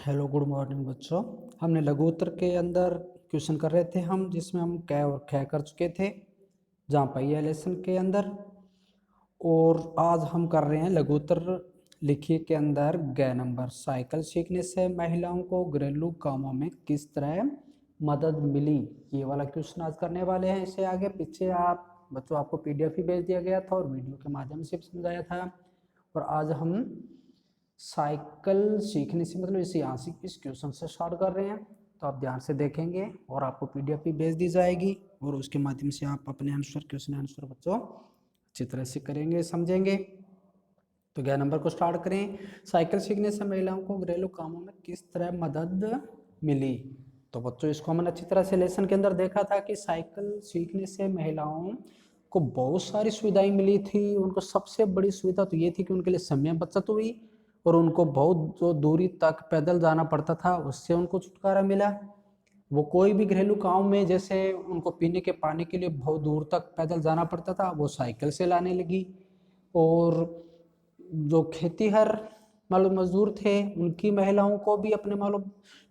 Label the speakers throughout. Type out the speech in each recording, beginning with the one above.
Speaker 1: Hello good morning बच्चों। हमने लघु उत्तर के अंदर क्वेश्चन कर रहे थे हम, जिसमें हम कै और ख कर चुके थे जहाँ पहिया लेसन के अंदर। और आज हम कर रहे हैं लघु उत्तर लिखिए के अंदर ग नंबर। साइकिल सीखने से महिलाओं को घरेलू कामों में किस तरह मदद मिली, ये वाला क्वेश्चन आज करने वाले हैं। इससे आगे पीछे आप बच्चों आपको पीडीएफ ही भेज दिया गया था और वीडियो के माध्यम से भी समझाया था। और आज हम साइकिल सीखने से मतलब इसे यहाँ से इस क्वेश्चन से स्टार्ट कर रहे हैं, तो आप ध्यान से देखेंगे और आपको पीडीएफ भी भेज दी जाएगी और उसके माध्यम से आप अपने आंसर क्वेश्चन आंसर बच्चों अच्छी तरह से करेंगे, समझेंगे। तो 11 नंबर को स्टार्ट करें। साइकिल सीखने से महिलाओं को घरेलू कामों में किस तरह मदद मिली। तो बच्चों इसको हमने अच्छी तरह से लेसन के अंदर देखा था कि साइकिल सीखने से महिलाओं को बहुत सारी सुविधाएं मिली थी। उनको सबसे बड़ी सुविधा तो ये थी कि उनके लिए समय बचत हुई और उनको बहुत जो दूरी तक पैदल जाना पड़ता था उससे उनको छुटकारा मिला। वो कोई भी घरेलू काम में, जैसे उनको पीने के पानी के लिए बहुत दूर तक पैदल जाना पड़ता था, वो साइकिल से लाने लगी। और जो खेतीहर मालूम मजदूर थे, उनकी महिलाओं को भी अपने मालूम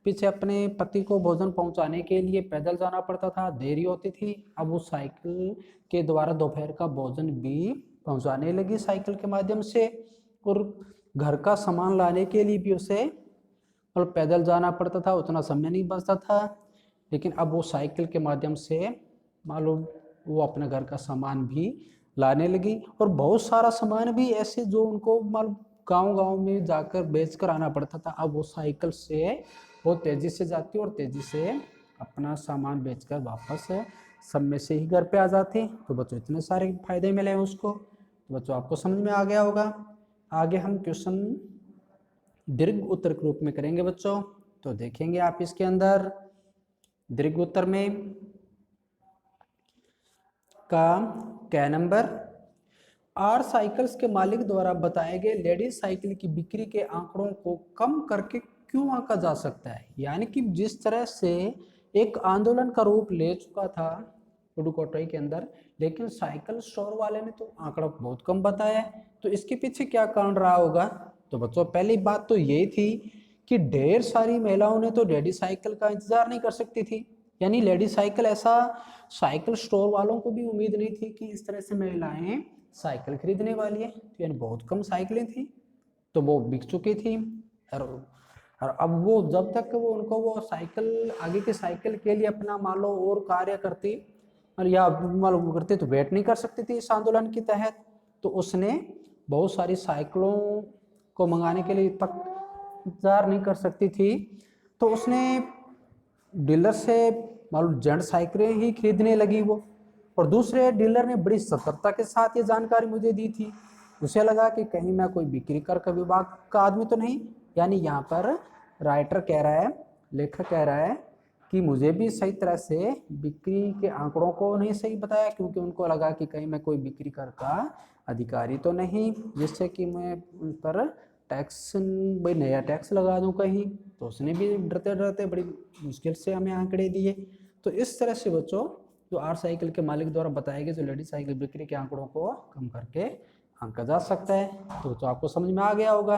Speaker 1: पीछे अपने पति को भोजन पहुंचाने के लिए पैदल जाना पड़ता था, देरी होती थी। अब वो साइकिल के द्वारा दोपहर का भोजन भी पहुंचाने लगी साइकिल के माध्यम से। और घर का सामान लाने के लिए भी उसे मतलब पैदल जाना पड़ता था, उतना समय नहीं बचता था। लेकिन अब वो साइकिल के माध्यम से मालूम वो अपने घर का सामान भी लाने लगी। और बहुत सारा सामान भी ऐसे जो उनको मालूम गांव-गांव में जाकर बेच कर आना पड़ता था, अब वो साइकिल से बहुत तेजी से जाती और तेजी से अपना सामान बेचकर वापस समय से ही घर पे आ जाती। तो बच्चों इतने सारे फायदे मिले हैं उसको। तो बच्चों आपको समझ में आ गया होगा। आगे हम क्वेश्चन दीर्घ उत्तर के रूप में करेंगे बच्चों। तो देखेंगे आप इसके अंदर दीर्घ उत्तर में का कै नंबर। आर साइकिल्स के मालिक द्वारा बताए गए लेडीज साइकिल की बिक्री के आंकड़ों को कम करके क्यों आंका जा सकता है। यानी कि जिस तरह से एक आंदोलन का रूप ले चुका था पुडुकोट्टई के अंदर, लेकिन साइकिल स्टोर वाले ने तो आंकड़ा बहुत कम बताया है। तो इसके पीछे क्या कारण रहा होगा। तो बच्चों पहली बात तो यही थी कि ढेर सारी महिलाओं ने तो लेडीज साइकिल का इंतजार नहीं कर सकती थी। यानी लेडीज साइकिल ऐसा साइकिल स्टोर वालों को भी उम्मीद नहीं थी कि इस तरह से महिलाएं साइकिल खरीदने वाली है। तो यानी बहुत कम साइकिलें थी, तो वो बिक चुकी थी। और अब वो जब तक वो उनको वो साइकिल आगे की साइकिल के लिए अपना मान लो और कार्य करती और या मालूम करती तो वेट नहीं कर सकती थी इस आंदोलन के तहत। तो उसने बहुत सारी साइकिलों को मंगाने के लिए तक इंतजार नहीं कर सकती थी, तो उसने डीलर से मालूम जेंट साइकिलें ही खरीदने लगी वो। और दूसरे डीलर ने बड़ी सतर्कता के साथ ये जानकारी मुझे दी थी। उसे लगा कि कहीं मैं कोई बिक्री कर का विभाग का आदमी तो नहीं। यानी यहाँ पर राइटर कह रहा है, लेखक कह रहा है कि मुझे भी सही तरह से बिक्री के आंकड़ों को नहीं सही बताया, क्योंकि उनको लगा कि कहीं मैं कोई बिक्री कर का अधिकारी तो नहीं, जिससे कि मैं उन पर टैक्स भाई नया टैक्स लगा दूं कहीं। तो उसने भी डरते डरते बड़ी मुश्किल से हमें आंकड़े दिए। तो इस तरह से बच्चों जो आर साइकिल के मालिक द्वारा बताए गए जो लेडीज साइकिल बिक्री के आंकड़ों को कम करके आंका जा सकता है। तो आपको समझ में आ गया होगा।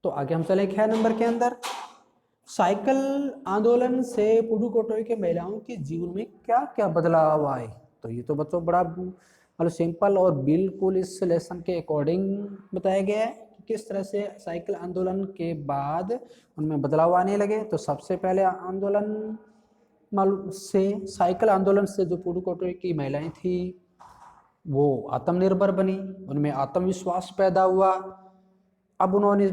Speaker 1: तो आगे हम चले 6 नंबर के अंदर। साइकिल आंदोलन से पुडुकोट्टई के महिलाओं के जीवन में क्या क्या बदलाव आए। तो ये तो बच्चों बड़ा मतलब सिंपल और बिल्कुल इस लेसन के अकॉर्डिंग बताया गया है कि किस तरह से साइकिल आंदोलन के बाद उनमें बदलाव आने लगे। तो सबसे पहले आंदोलन मालूम से साइकिल आंदोलन से जो पुडुकोट्टई की महिलाएं थी वो आत्मनिर्भर बनी, उनमें आत्मविश्वास पैदा हुआ। अब उन्होंने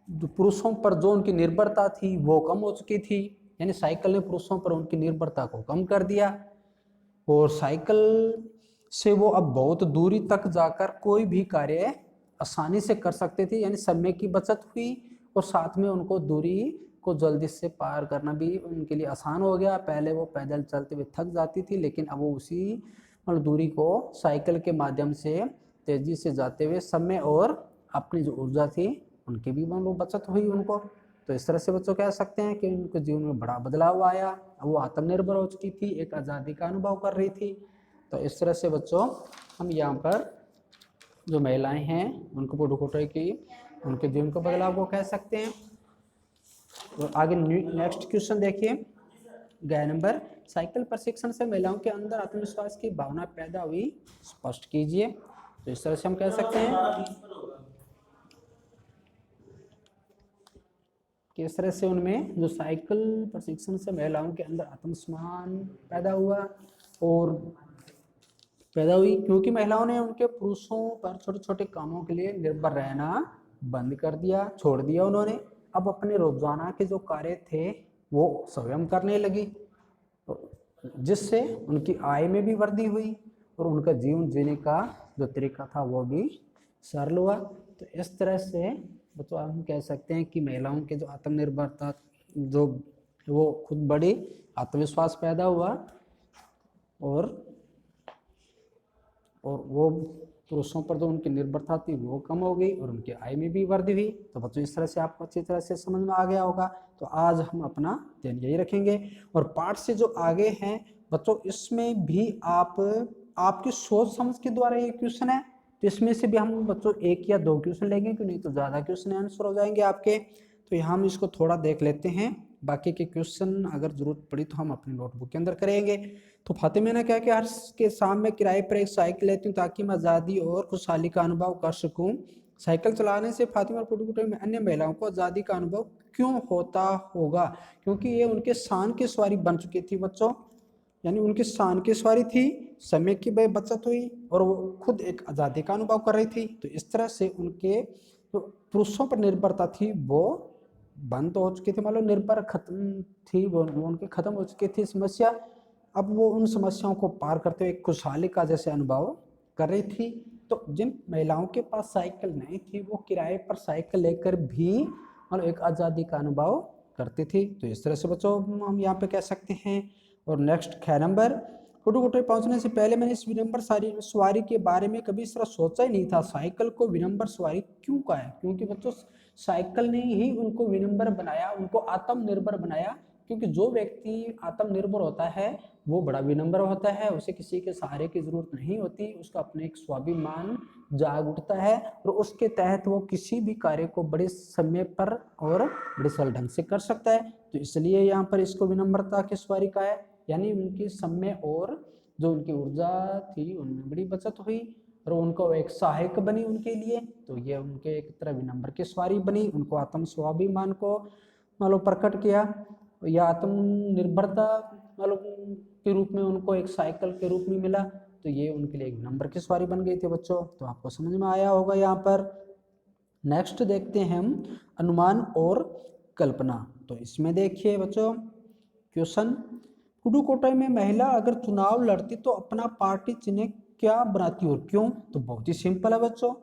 Speaker 1: जो पुरुषों पर जो उनकी निर्भरता थी वो कम हो चुकी थी। यानी साइकिल ने पुरुषों पर उनकी निर्भरता को कम कर दिया। और साइकिल से वो अब बहुत दूरी तक जाकर कोई भी कार्य आसानी से कर सकते थे। यानी समय की बचत हुई और साथ में उनको दूरी को जल्दी से पार करना भी उनके लिए आसान हो गया। पहले वो पैदल चलते हुए थक जाती थी, लेकिन अब वो उसी मतलब दूरी को साइकिल के माध्यम से तेजी से जाते हुए समय और अपनी जो ऊर्जा थी उनकी भी मान लो बचत हुई उनको। तो इस तरह से बच्चों कह सकते हैं कि उनके जीवन में बड़ा बदलाव आया। वो आत्मनिर्भर हो चुकी थी, एक आज़ादी का अनुभव कर रही थी। तो इस तरह से बच्चों हम यहाँ पर जो महिलाएं हैं उनको पुडुकोट्टई की उनके जीवन को बदलाव को कह सकते हैं। और आगे नेक्स्ट क्वेश्चन देखिए, गया नंबर, साइकिल प्रशिक्षण से महिलाओं के अंदर आत्मविश्वास की भावना पैदा हुई, स्पष्ट कीजिए। तो इस तरह से हम कह सकते हैं कि इस तरह से उनमें जो साइकिल प्रशिक्षण से महिलाओं के अंदर आत्मसम्मान पैदा हुआ और पैदा हुई क्योंकि महिलाओं ने उनके पुरुषों पर छोटे छोटे कामों के लिए निर्भर रहना बंद कर दिया, छोड़ दिया उन्होंने। अब अपने रोजाना के जो कार्य थे वो स्वयं करने लगी, जिससे उनकी आय में भी वृद्धि हुई और उनका जीवन जीने का जो तरीका था वो भी सरल हुआ। तो इस तरह से बच्चों हम कह सकते हैं कि महिलाओं के जो आत्मनिर्भरता जो वो खुद बड़ी, आत्मविश्वास पैदा हुआ और वो पुरुषों पर जो उनकी निर्भरता थी वो कम हो गई और उनकी आय में भी वृद्धि हुई। तो बच्चों इस तरह से आपको अच्छी तरह से समझ में आ गया होगा। तो आज हम अपना ध्यान यही रखेंगे और पाठ से जो आगे हैं बच्चों इसमें भी आपकी सोच समझ के द्वारा ये क्वेश्चन है, तो इसमें से भी हम बच्चों 1 या 2 क्वेश्चन लेंगे, क्यों नहीं तो ज़्यादा क्वेश्चन आंसर हो जाएंगे आपके। तो यहाँ हम इसको थोड़ा देख लेते हैं, बाकी के क्वेश्चन अगर जरूरत पड़ी तो हम अपनी नोटबुक के अंदर करेंगे। तो फातिमा ने क्या किया, हर के शाम में किराए पर एक साइकिल लेती हूँ ताकि मैं आज़ादी और खुशहाली का अनुभव कर सकूँ। साइकिल चलाने से फातिमा और पुडुकोट्टई में अन्य महिलाओं को आज़ादी का अनुभव क्यों होता होगा? क्योंकि ये उनके शान की सवारी बन चुकी थी बच्चों, यानी उनकी शान की सवारी थी, समय की बचत हुई और वो खुद एक आज़ादी का अनुभव कर रही थी। तो इस तरह से उनके जो पुरुषों पर निर्भरता थी वो बंद तो हो चुकी थी, मतलब निर्भर खत्म थी, वो उनकी खत्म हो चुकी थी समस्या। अब वो उन समस्याओं को पार करते हुए खुशहाली का जैसे अनुभव कर रही थी। तो जिन महिलाओं के पास साइकिल नहीं थी वो किराए पर साइकिल लेकर भी मतलब एक आज़ादी का अनुभव करती थी। तो इस तरह से बच्चों हम यहाँ पे कह सकते हैं। और नेक्स्ट 6 नंबर, पुडुकोट्टई पहुंचने से पहले मैंने इस विनम्र सवारी के बारे में कभी इस तरह सोचा ही नहीं था। साइकिल को विनम्र सवारी क्यों कहा है? क्योंकि बच्चों साइकिल ने ही उनको विनम्र बनाया, उनको आत्मनिर्भर बनाया। क्योंकि जो व्यक्ति आत्मनिर्भर होता है वो बड़ा विनम्र होता है, उसे किसी के सहारे की जरूरत नहीं होती, उसका अपने एक स्वाभिमान जाग उठता है और उसके तहत वो किसी भी कार्य को बड़े समय पर और बड़े सरल ढंग से कर सकता है। तो इसलिए यहाँ पर इसको विनम्रता की सवारी का है, यानी उनकी समय और जो उनकी ऊर्जा थी उनमें बड़ी बचत हुई और उनको एक सहायक बनी उनके लिए। तो ये उनके एक तरह विनम्र की सवारी बनी, उनको आत्म स्वाभिमान को मतलब प्रकट किया या आत्मनिर्भरता मतलब के रूप में उनको एक साइकिल के रूप में मिला। तो ये उनके लिए एक नंबर की सवारी बन गई थी बच्चों। तो आपको समझ में आया होगा यहाँ पर। नेक्स्ट देखते हैं हम अनुमान और कल्पना। तो इसमें देखिए बच्चों क्वेश्चन, पुडुकोट्टई में महिला अगर चुनाव लड़ती तो अपना पार्टी चिन्ह क्या बनाती और क्यों? तो बहुत ही सिंपल है बच्चों,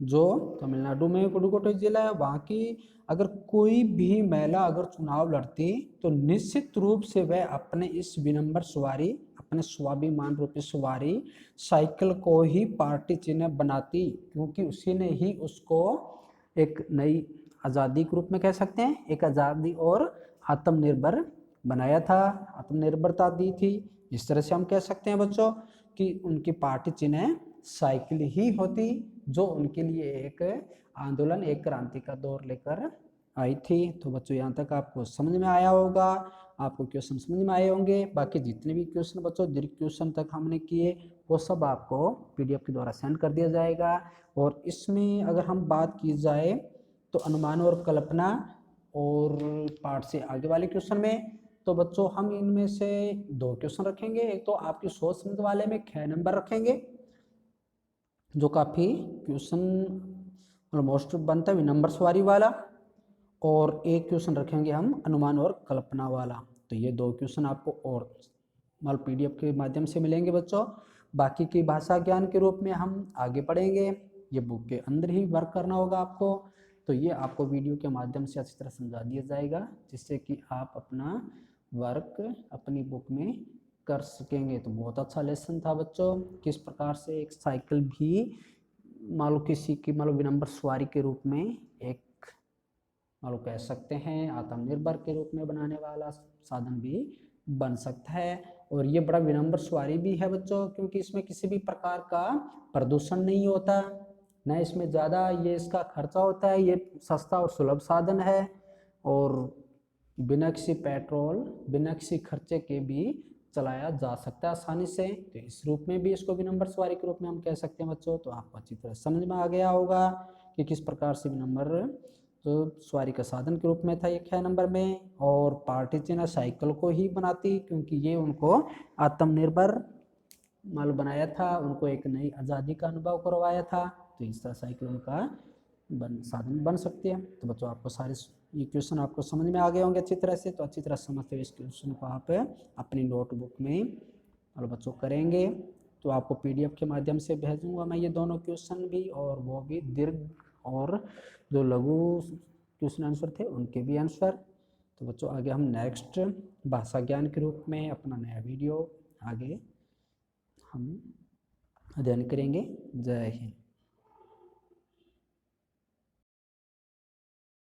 Speaker 1: जो तमिलनाडु में पुडुकोट्टई जिला है वहाँ की अगर कोई भी महिला अगर चुनाव लड़ती तो निश्चित रूप से वह अपने इस विनम्र सवारी, अपने स्वाभिमान रूपी सवारी साइकिल को ही पार्टी चिन्ह बनाती, क्योंकि उसी ने ही उसको एक नई आज़ादी के रूप में कह सकते हैं, एक आज़ादी और आत्मनिर्भर बनाया था, आत्मनिर्भरता दी थी। इस तरह से हम कह सकते हैं बच्चों कि उनकी पार्टी चिन्ह साइकिल ही होती, जो उनके लिए एक आंदोलन, एक क्रांति का दौर लेकर आई थी। तो बच्चों यहाँ तक आपको समझ में आया होगा, आपको क्वेश्चन समझ में आए होंगे। बाकी जितने भी क्वेश्चन बच्चों दीर्घ क्वेश्चन तक हमने किए वो सब आपको पीडीएफ के द्वारा सेंड कर दिया जाएगा। और इसमें अगर हम बात की जाए तो अनुमान और कल्पना और पाठ से आगे वाले क्वेश्चन में तो बच्चों हम इनमें से 2 क्वेश्चन रखेंगे। एक तो आपकी सोच समझ वाले में 6 नंबर रखेंगे, जो काफ़ी क्वेश्चन मोस्ट बनता है विनम्र सवारी वाला, और एक क्वेश्चन रखेंगे हम अनुमान और कल्पना वाला। तो ये 2 क्वेश्चन आपको और मतलब पीडीएफ के माध्यम से मिलेंगे बच्चों। बाकी की भाषा ज्ञान के रूप में हम आगे पढ़ेंगे, ये बुक के अंदर ही वर्क करना होगा आपको। तो ये आपको वीडियो के माध्यम से अच्छी तरह समझा दिया जाएगा, जिससे कि आप अपना वर्क अपनी बुक में कर सकेंगे। तो बहुत अच्छा लेसन था बच्चों, किस प्रकार से एक साइकिल भी मान लो किसी की मतलब विनम्र सवारी के रूप में एक मान लो कह सकते हैं आत्मनिर्भर के रूप में बनाने वाला साधन भी बन सकता है। और ये बड़ा विनम्र सवारी भी है बच्चों, क्योंकि इसमें किसी भी प्रकार का प्रदूषण नहीं होता, न इसमें ज़्यादा ये इसका खर्चा होता है, ये सस्ता और सुलभ साधन है और बिना किसी पेट्रोल, बिना किसी खर्चे के भी चलाया जा सकता है आसानी से। तो इस रूप में भी इसको विनम्र सवारी के रूप में हम कह सकते हैं बच्चों। तो आपको अच्छी तरह समझ में आ गया होगा कि किस प्रकार से विनम्र तो सवारी का साधन के रूप में था ये 6 नंबर में। और पार्टी चिन्ह साइकिल को ही बनाती, क्योंकि ये उनको आत्मनिर्भर माल बनाया था, उनको एक नई आज़ादी का अनुभव करवाया था। तो इस तरह साइकिल उनका साधन बन सकती है। तो बच्चों आपको सारे ये क्वेश्चन आपको समझ में आ गए होंगे अच्छी तरह से। तो अच्छी तरह समझते हुए इस क्वेश्चन को आप अपनी नोटबुक में और बच्चों करेंगे। तो आपको PDF के माध्यम से भेजूंगा मैं ये दोनों क्वेश्चन भी, और वो भी दीर्घ और जो लघु क्वेश्चन आंसर थे उनके भी आंसर। तो बच्चों आगे हम नेक्स्ट भाषा ज्ञान के रूप में अपना नया वीडियो आगे हम अध्ययन करेंगे। जय हिंद।